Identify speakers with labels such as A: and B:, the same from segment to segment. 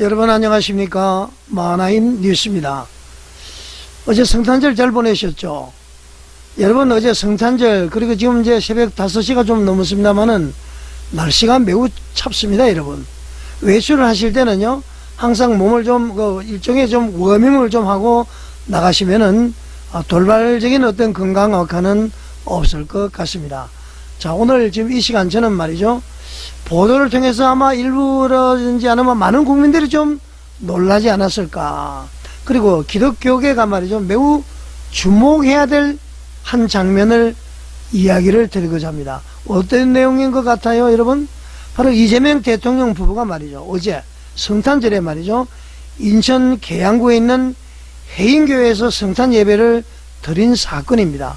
A: 여러분 안녕하십니까? 마하나임 뉴스입니다. 어제 성탄절 잘 보내셨죠? 여러분 어제 성탄절 그리고 지금 이제 새벽 5시가 좀 넘었습니다만은 날씨가 매우 찹습니다. 여러분 외출을 하실 때는요 항상 몸을 좀 일종의 좀 워밍을 좀 하고 나가시면은 돌발적인 어떤 건강 악화는 없을 것 같습니다. 자, 오늘 지금 이 시간 저는 말이죠 보도를 통해서 아마 일부러든지 아니면 많은 국민들이 좀 놀라지 않았을까. 그리고 기독교계가 말이죠 매우 주목해야 될 한 장면을 이야기를 드리고자 합니다. 어떤 내용인 것 같아요 여러분? 바로 이재명 대통령 부부가 말이죠 어제 성탄절에 말이죠 인천 계양구에 있는 해인교회에서 성탄 예배를 드린 사건입니다.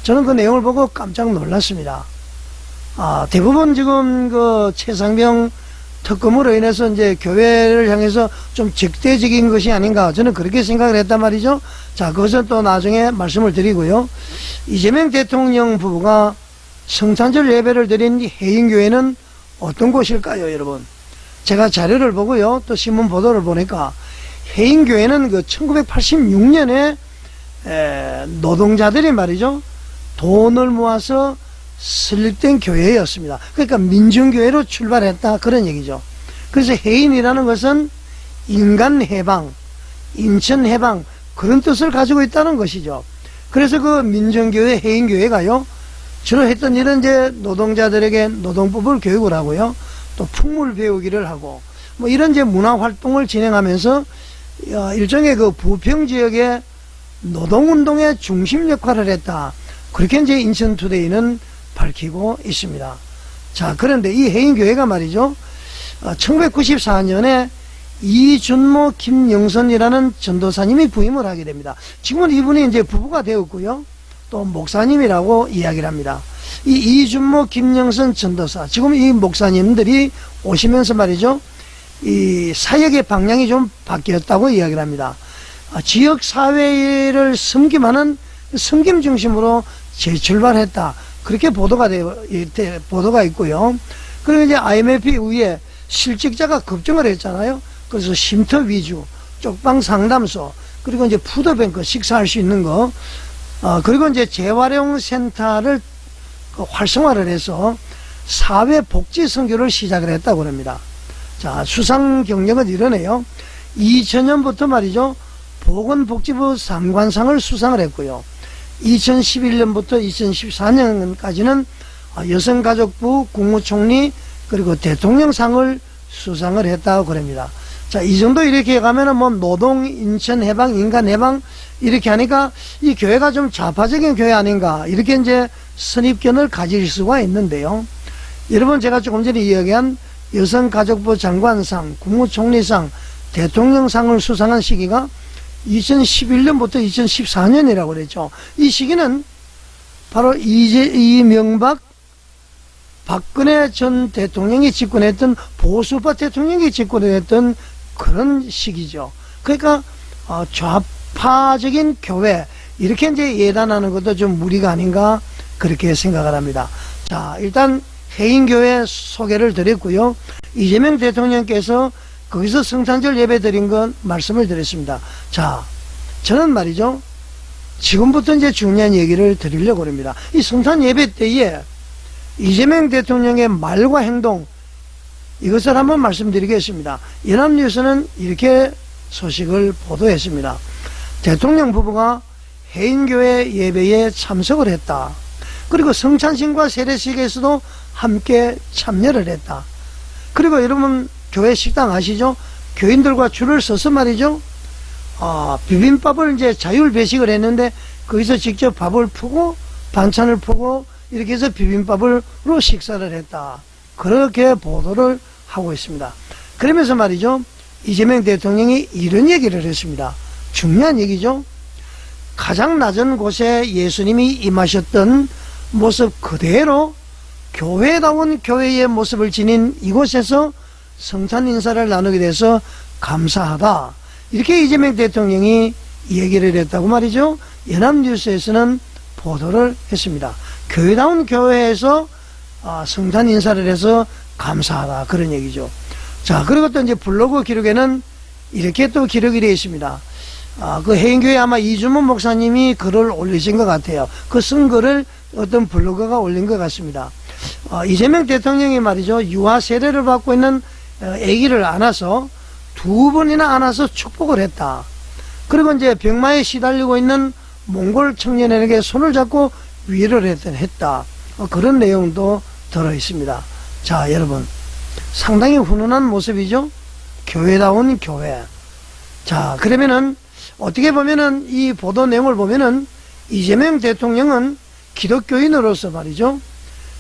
A: 저는 그 내용을 보고 깜짝 놀랐습니다. 대부분 지금 그 최상병 특검으로 인해서 이제 교회를 향해서 좀 적대적인 것이 아닌가 저는 그렇게 생각을 했단 말이죠. 자, 그것은 또 나중에 말씀을 드리고요. 이재명 대통령 부부가 성탄절 예배를 드린 해인교회는 어떤 곳일까요 여러분? 제가 자료를 보고요 또 신문 보도를 보니까 해인교회는 그 1986년에 노동자들이 말이죠 돈을 모아서 설립된 교회였습니다. 그러니까 민중교회로 출발했다 그런 얘기죠. 그래서 해인이라는 것은 인간해방, 인천해방 그런 뜻을 가지고 있다는 것이죠. 그래서 그 민중교회 해인교회가요 주로 했던 일은 이제 노동자들에게 노동법을 교육을 하고요 또 풍물 배우기를 하고 뭐 이런 이제 문화활동을 진행하면서 일종의 그 부평지역의 노동운동의 중심 역할을 했다 그렇게 이제 인천투데이는 밝히고 있습니다. 자, 그런데 이 해인교회가 말이죠 1994년에 이준모 김영선이라는 전도사님이 부임을 하게 됩니다. 지금은 이분이 이제 부부가 되었고요 또 목사님이라고 이야기를 합니다. 이 이준모 김영선 전도사 지금 이 목사님들이 오시면서 말이죠 이 사역의 방향이 좀 바뀌었다고 이야기를 합니다. 지역사회를 섬김하는 섬김 중심으로 재출발했다 그렇게 보도가 있고요. 그리고 이제 IMF 이후에 실직자가 급증을 했잖아요. 그래서 쉼터 위주, 쪽방 상담소, 그리고 이제 푸드뱅크 식사할 수 있는 거, 그리고 이제 재활용 센터를 활성화를 해서 사회복지 선교를 시작을 했다고 합니다. 자, 수상 경력은 이러네요. 2000년부터 말이죠 보건복지부 상관상을 수상을 했고요. 2011년부터 2014년까지는 여성가족부 국무총리 그리고 대통령상을 수상을 했다고 그럽니다. 자, 이 정도 이렇게 가면은 뭐 노동, 인천 해방, 인간 해방 이렇게 하니까 이 교회가 좀 좌파적인 교회 아닌가 이렇게 이제 선입견을 가질 수가 있는데요. 여러분 제가 조금 전에 이야기한 여성가족부 장관상, 국무총리상, 대통령상을 수상한 시기가 2011년부터 2014년이라고 그랬죠. 이 시기는 바로 이명박 박근혜 전 대통령이 집권했던 보수파 대통령이 집권했던 그런 시기죠. 그러니까 좌파적인 교회 이렇게 이제 예단하는 것도 좀 무리가 아닌가 그렇게 생각을 합니다. 자, 일단 해인교회 소개를 드렸고요. 이재명 대통령께서 거기서 성탄절 예배 드린 건 말씀을 드렸습니다. 자, 저는 말이죠 지금부터 이제 중요한 얘기를 드리려고 합니다. 이 성탄 예배 때에 이재명 대통령의 말과 행동 이것을 한번 말씀드리겠습니다. 연합뉴스는 이렇게 소식을 보도했습니다. 대통령 부부가 해인교회 예배에 참석을 했다. 그리고 성찬식과 세례식에서도 함께 참여를 했다. 그리고 여러분 교회 식당 아시죠? 교인들과 줄을 서서 말이죠 비빔밥을 이제 자율 배식을 했는데 거기서 직접 밥을 푸고 반찬을 푸고 이렇게 해서 비빔밥으로 식사를 했다 그렇게 보도를 하고 있습니다. 그러면서 말이죠 이재명 대통령이 이런 얘기를 했습니다. 중요한 얘기죠. 가장 낮은 곳에 예수님이 임하셨던 모습 그대로 교회다운 교회의 모습을 지닌 이곳에서 성탄 인사를 나누게 돼서 감사하다 이렇게 이재명 대통령이 얘기를 했다고 말이죠 연합뉴스에서는 보도를 했습니다. 교회다운 교회에서 성탄 인사를 해서 감사하다 그런 얘기죠. 자, 그리고 또 이제 블로그 기록에는 이렇게 또 기록이 되어 있습니다. 그 해인교회 아마 이주문 목사님이 글을 올리신 것 같아요. 그 쓴 글을 어떤 블로거가 올린 것 같습니다. 이재명 대통령이 말이죠, 유아 세례를 받고 있는 아기를 안아서 2번이나 안아서 축복을 했다. 그리고 이제 병마에 시달리고 있는 몽골 청년에게 손을 잡고 위로를 했다. 그런 내용도 들어 있습니다. 자, 여러분, 상당히 훈훈한 모습이죠. 교회다운 교회. 자, 그러면은 어떻게 보면은 이 보도 내용을 보면은 이재명 대통령은 기독교인으로서 말이죠,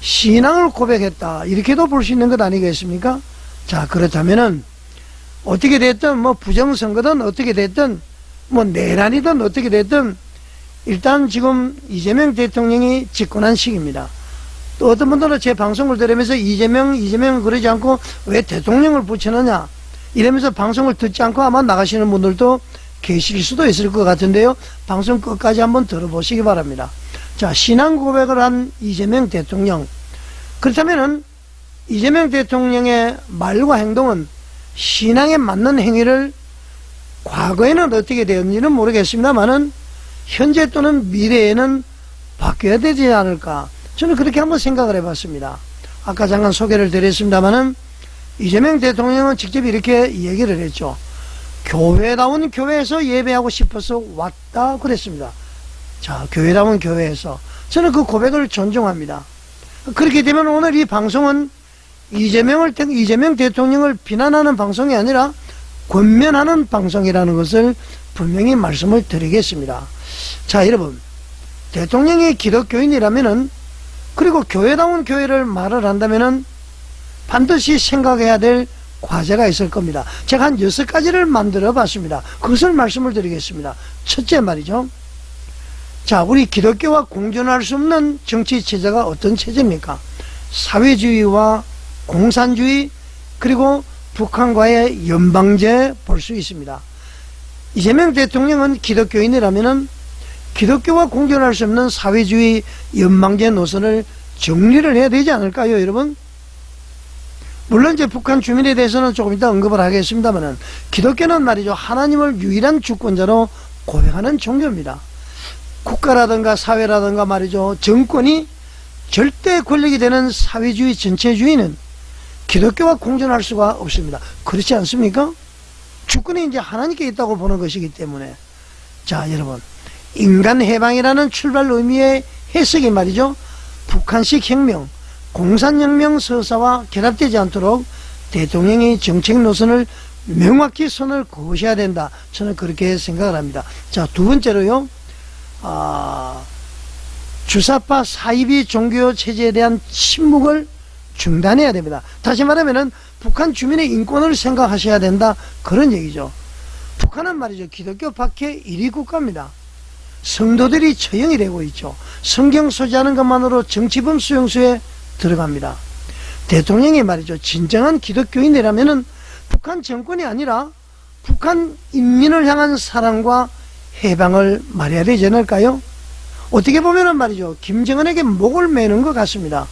A: 신앙을 고백했다, 이렇게도 볼 수 있는 것 아니겠습니까? 자, 그렇다면은 어떻게 됐든 뭐 부정선거든 어떻게 됐든 뭐 내란이든 어떻게 됐든 일단 지금 이재명 대통령이 집권한 시기입니다. 또 어떤 분들은 제 방송을 들으면서 이재명 그러지 않고 왜 대통령을 붙이느냐 이러면서 방송을 듣지 않고 아마 나가시는 분들도 계실 수도 있을 것 같은데요. 방송 끝까지 한번 들어보시기 바랍니다. 자, 신앙 고백을 한 이재명 대통령. 그렇다면은 이재명 대통령의 말과 행동은 신앙에 맞는 행위를 과거에는 어떻게 되었는지는 모르겠습니다만은 현재 또는 미래에는 바뀌어야 되지 않을까, 저는 그렇게 한번 생각을 해봤습니다. 아까 잠깐 소개를 드렸습니다만은 이재명 대통령은 직접 이렇게 얘기를 했죠. 교회다운 교회에서 예배하고 싶어서 왔다 그랬습니다. 자, 교회다운 교회에서. 저는 그 고백을 존중합니다. 그렇게 되면 오늘 이 방송은 이재명 대통령을 비난하는 방송이 아니라 권면하는 방송이라는 것을 분명히 말씀을 드리겠습니다. 자, 여러분, 대통령이 기독교인이라면은, 그리고 교회다운 교회를 말을 한다면은 반드시 생각해야 될 과제가 있을 겁니다. 제가 한 6가지를 만들어 봤습니다. 그것을 말씀을 드리겠습니다. 첫째 말이죠. 자, 우리 기독교와 공존할 수 없는 정치 체제가 어떤 체제입니까? 사회주의와 공산주의, 그리고 북한과의 연방제 볼 수 있습니다. 이재명 대통령은 기독교인이라면은 기독교와 공존할 수 없는 사회주의 연방제 노선을 정리를 해야 되지 않을까요, 여러분? 물론 이제 북한 주민에 대해서는 조금 이따 언급을 하겠습니다만은 기독교는 말이죠, 하나님을 유일한 주권자로 고백하는 종교입니다. 국가라든가 사회라든가 말이죠, 정권이 절대 권력이 되는 사회주의 전체주의는 기독교와 공존할 수가 없습니다. 그렇지 않습니까? 주권이 이제 하나님께 있다고 보는 것이기 때문에. 자, 여러분, 인간 해방이라는 출발 의미의 해석이 말이죠, 북한식 혁명, 공산혁명 서사와 결합되지 않도록 대통령이 정책 노선을 명확히 선을 그으셔야 된다, 저는 그렇게 생각을 합니다. 자, 두 번째로요, 주사파 사이비 종교 체제에 대한 침묵을 중단해야 됩니다. 다시 말하면은 북한 주민의 인권을 생각하셔야 된다, 그런 얘기죠. 북한은 말이죠, 기독교 박해 1위 국가입니다. 성도들이 처형이 되고 있죠. 성경 소지하는 것만으로 정치범 수용소에 들어갑니다. 대통령이 말이죠, 진정한 기독교인이라면은 북한 정권이 아니라 북한 인민을 향한 사랑과 해방을 말해야 되지 않을까요? 어떻게 보면은 말이죠, 김정은에게 목을 매는 것 같습니다.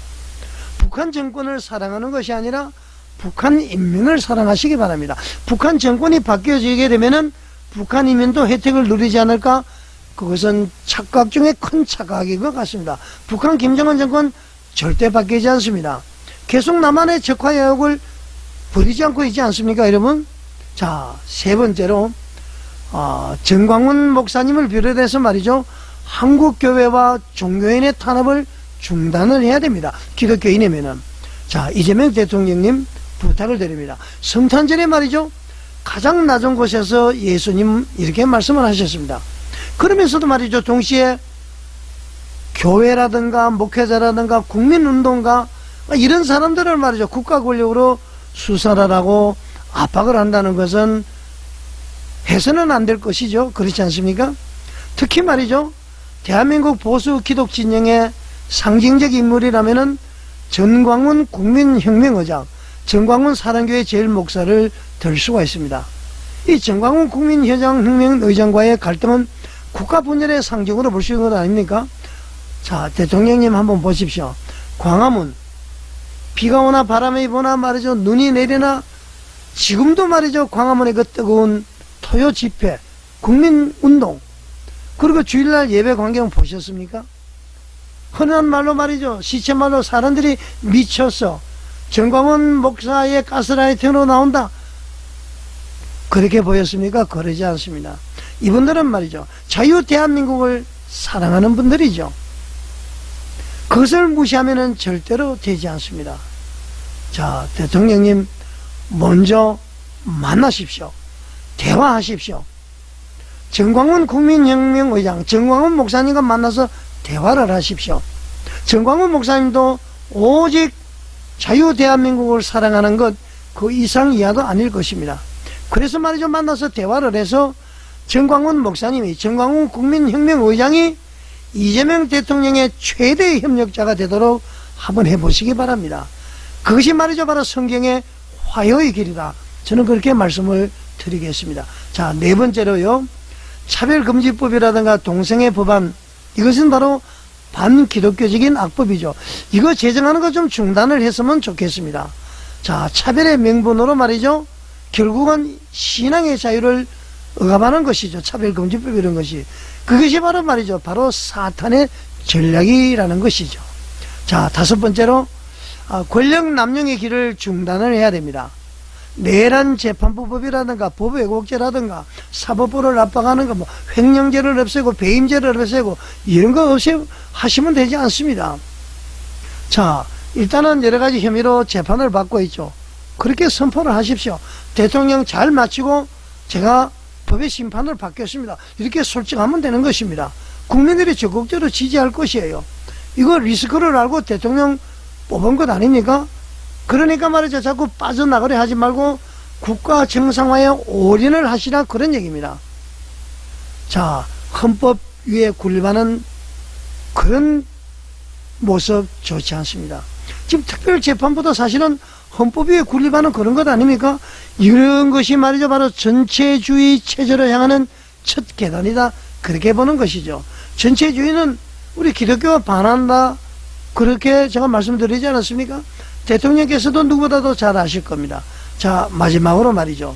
A: 북한 정권을 사랑하는 것이 아니라 북한 인민을 사랑하시기 바랍니다. 북한 정권이 바뀌어지게 되면은 북한 인민도 혜택을 누리지 않을까? 그것은 착각 중에 큰 착각인 것 같습니다. 북한 김정은 정권 절대 바뀌지 않습니다. 계속 남한의 적화야욕을 버리지 않고 있지 않습니까, 여러분? 자, 세 번째로 정광훈 목사님을 비롯해서 말이죠, 한국교회와 종교인의 탄압을 중단을 해야 됩니다. 기독교인이면은. 자, 이재명 대통령님 부탁을 드립니다. 성탄절에 말이죠, 가장 낮은 곳에서 예수님 이렇게 말씀을 하셨습니다. 그러면서도 말이죠, 동시에 교회라든가 목회자라든가 국민운동가 이런 사람들을 말이죠, 국가 권력으로 수사를 하고 압박을 한다는 것은 해서는 안 될 것이죠. 그렇지 않습니까? 특히 말이죠, 대한민국 보수 기독 진영의 상징적 인물이라면은 전광훈 국민혁명의장, 전광훈 사랑교회 제일목사를 들 수가 있습니다. 이 전광훈 국민혁명의장과의 갈등은 국가 분열의 상징으로 볼 수 있는 것 아닙니까? 자, 대통령님 한번 보십시오. 광화문, 비가 오나 바람이 부나 말이죠, 눈이 내리나 지금도 말이죠. 광화문의 그 뜨거운 토요 집회, 국민운동, 그리고 주일날 예배 광경 보셨습니까? 흔한 말로 말이죠. 시체말로 사람들이 미쳐서 정광훈 목사의 가스라이팅으로 나온다. 그렇게 보였습니까? 그러지 않습니다. 이분들은 말이죠. 자유 대한민국을 사랑하는 분들이죠. 그것을 무시하면 절대로 되지 않습니다. 자, 대통령님 먼저 만나십시오. 대화하십시오. 정광훈 국민혁명의장, 정광훈 목사님과 만나서 대화를 하십시오. 정광훈 목사님도 오직 자유 대한민국을 사랑하는 것, 그 이상 이하도 아닐 것입니다. 그래서 말이죠. 만나서 대화를 해서 정광훈 목사님이, 정광훈 국민혁명의장이 이재명 대통령의 최대의 협력자가 되도록 한번 해보시기 바랍니다. 그것이 말이죠. 바로 성경의 화해의 길이다. 저는 그렇게 말씀을 드리겠습니다. 자, 네 번째로요. 차별금지법이라든가 동성애 법안, 이것은 바로 반기독교적인 악법이죠. 이거 제정하는 거 좀 중단을 했으면 좋겠습니다. 자, 차별의 명분으로 말이죠. 결국은 신앙의 자유를 억압하는 것이죠. 차별금지법 이런 것이. 그것이 바로 말이죠. 바로 사탄의 전략이라는 것이죠. 자, 다섯 번째로 권력 남용의 길을 중단을 해야 됩니다. 내란 재판부법이라든가 법왜곡죄라든가 사법부를 압박하는 거, 횡령죄를 없애고 배임죄를 없애고 이런 거 없이 하시면 되지 않습니다. 자, 일단은 여러 가지 혐의로 재판을 받고 있죠. 그렇게 선포를 하십시오. 대통령 잘 마치고 제가 법의 심판을 받겠습니다. 이렇게 솔직하면 되는 것입니다. 국민들이 적극적으로 지지할 것이에요. 이거 리스크를 알고 대통령 뽑은 것 아닙니까? 그러니까 말이죠. 자꾸 빠져나가려 하지 말고 국가 정상화에 올인을 하시라, 그런 얘기입니다. 자, 헌법 위에 군림하는 그런 모습 좋지 않습니다. 지금 특별재판보다 사실은 헌법 위에 군림하는 그런 것 아닙니까? 이런 것이 말이죠. 바로 전체주의 체제로 향하는 첫 계단이다. 그렇게 보는 것이죠. 전체주의는 우리 기독교와 반한다. 그렇게 제가 말씀드리지 않았습니까? 대통령께서도 누구보다도 잘 아실 겁니다. 자, 마지막으로 말이죠.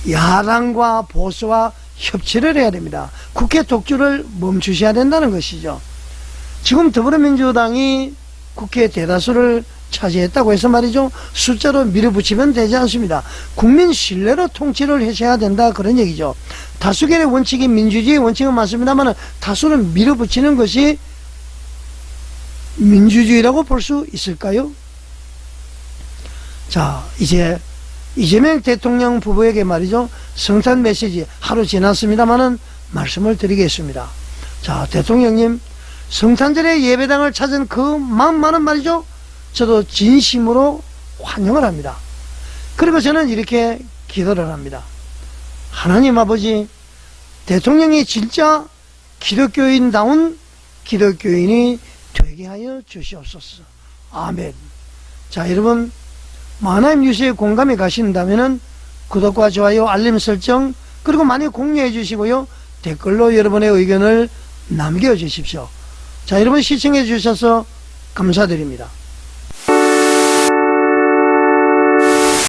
A: 야당과 보수와 협치를 해야 됩니다. 국회 독주를 멈추셔야 된다는 것이죠. 지금 더불어민주당이 국회 대다수를 차지했다고 해서 말이죠. 숫자로 밀어붙이면 되지 않습니다. 국민 신뢰로 통치를 하셔야 된다, 그런 얘기죠. 다수결의 원칙이 민주주의의 원칙은 맞습니다만 다수를 밀어붙이는 것이 민주주의라고 볼 수 있을까요? 자, 이제 이재명 대통령 부부에게 말이죠. 성탄 메시지 하루 지났습니다마는 말씀을 드리겠습니다. 자, 대통령님, 성탄절에 예배당을 찾은 그 마음만은 말이죠. 저도 진심으로 환영을 합니다. 그리고 저는 이렇게 기도를 합니다. 하나님 아버지, 대통령이 진짜 기독교인다운 기독교인이 되게 하여 주시옵소서. 아멘. 자, 여러분, 하나님 뉴스에 공감이 가신다면은 구독과 좋아요, 알림 설정, 그리고 많이 공유해 주시고요. 댓글로 여러분의 의견을 남겨 주십시오. 자, 여러분 시청해 주셔서 감사드립니다.